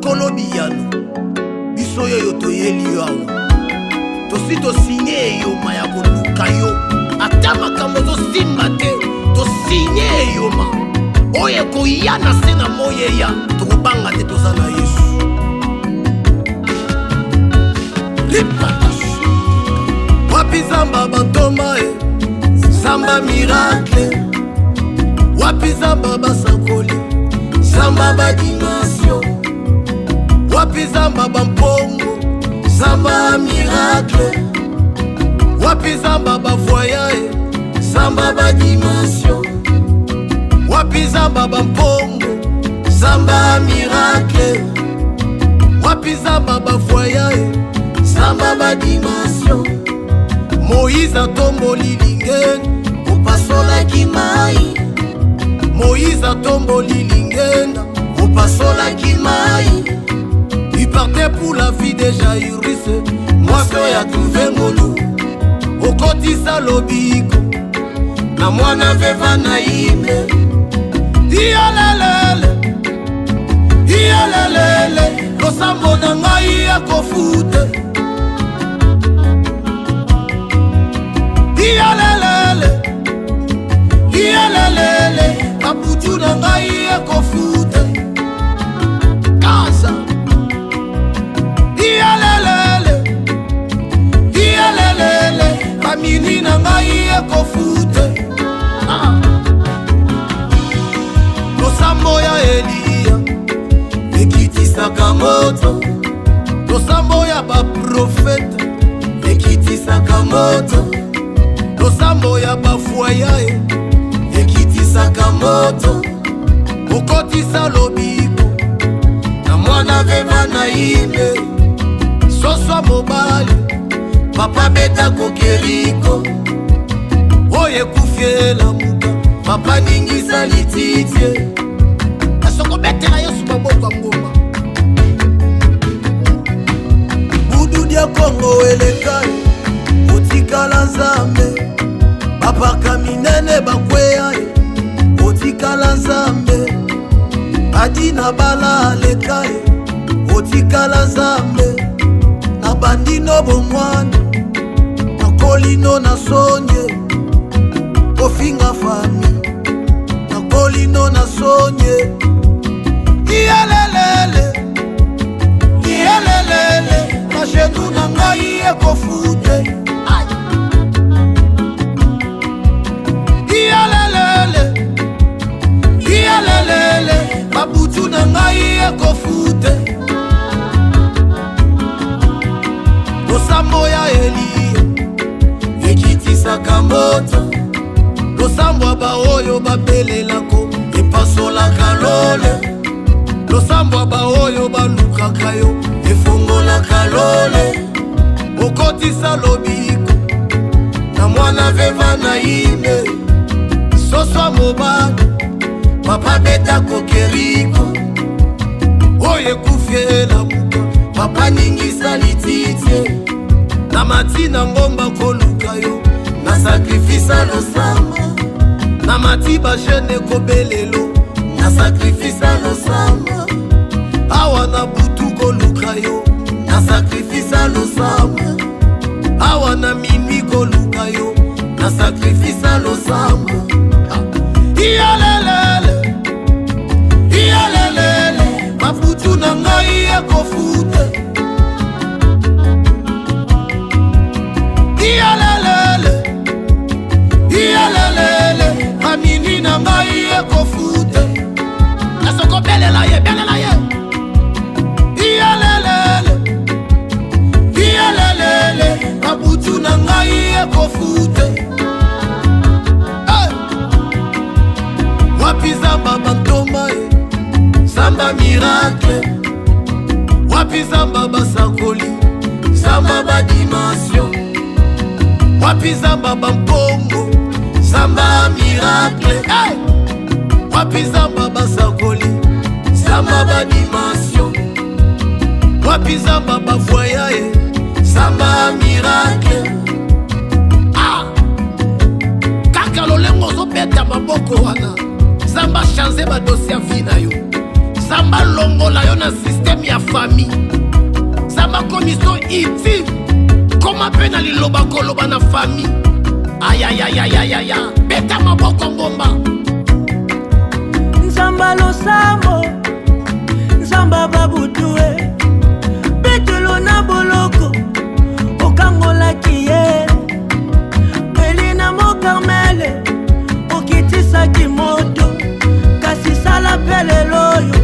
Nkolo biyano biso yo toyeli yo awa tosi tosinye eyoma ya koluka yo ata makambo tosimba te tosinye eyoma oyo ekoya na se na moyeya tokobanga te toza na Yesu lipatasu wapi zamba bantoma zamba miracle wapi zamba basakoli zamba badimasio wapi zamba bampongo zamba miracle wapi zamba bavoyae zamba badimasio wapi zamba bampongo zamba miracle wapi zamba bavoyae zamba badimasio Moïse atomboli lingeni opasolaki mai Moïse atomboli lingenda opasolaki mai Il partait pour la vie de Jairus Moi soya trouvé ngolu okotisa lobiko na mwana veva na ime Iyalelele losambo na ngai ya kofute Iyalelele kaputu na ngai ya kofute Kaza Iyalelele kamini na ngai ya kofute Losambo ya Eliya ekitisaka moto Losambo ya baprofeta ekitisaka moto Losambo ya bafuayae ekitisaka moto okotisa lobiko na mwana veva na ime soswa mobali papa beta kokeriko oye kufiela muka papa ningisa lititie asoko betela Yesu maboko ngoma budu dia Kongo elekai otikala Nzambe bapaka minene bakweya otikala Nzambe adina bala alekaye otikala Nzambe na bandino bomwana na kolino na sonye kofinga fami na kolino na sonye Iyalelele mashetu na ngai ekofute Iyalelele mabutu na ngai ekofute Losambo ya Eliya ekitisaka moto Losambo baoyo babelelako epasolaka lole Losambo baoyo balukaka yo efongolaka lole okotisa lobiko na mwana veva na ime soswa mobali papa beta kokeriko oye kufiela muka papa ningisa lititie na matina ngomba koluka yo na sakrifisa losamba na matiba jene kobelelo na sakrifisa losamba awa na butu koluka yo na sakrifisa losamba awa na mimi koluka yo na sakrifisa losamba Iyalelele mafutu na ngai ekofute Iyalelele amini na ngai ekofute Asoko belela ye Iyalelele mafutu na ngai ekofute Wapi zamba bantoma zamba miracle wapi zamba basakoli zamba badimasio wapi zamba bampongo zamba miracle wapi zamba basakoli zamba badimasio wapi zamba bavoyae zamba miracle kaka lolengo zobeta maboko wana Zamba chanze ba dossier vie na yo Zamba alongola yo na système ya famille. Zamba komiso iti koma pe na liloba koloba na famille. Ayayayayayaya, beta maboko ngomba. Nzamba losambo, nzamba babutue, betelo na boloko, okangola kiye. Elina mo Carmele, okitisa kimoto, kasi sala pele loyo,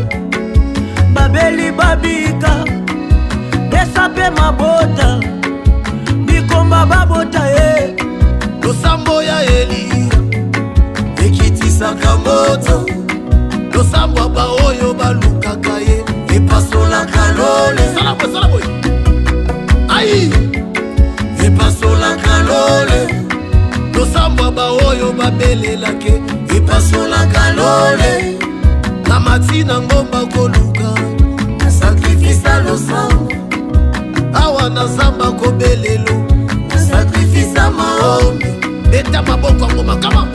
babeli babika, pesa pe mabota, bikomba babota ye. Losambo ya Eli, ekitisa kamoto, losambo ba oyo balukaka ye, epasola kalole. Salabo, ayi, epasola kalole. Losambo ba oyo babelelake, epasola kalole. Na matina ngomba koluka, na sakrifisa losambo. Awa na zamba kobelelo, na sakrifisa maombi. Beta maboko ngoma, kama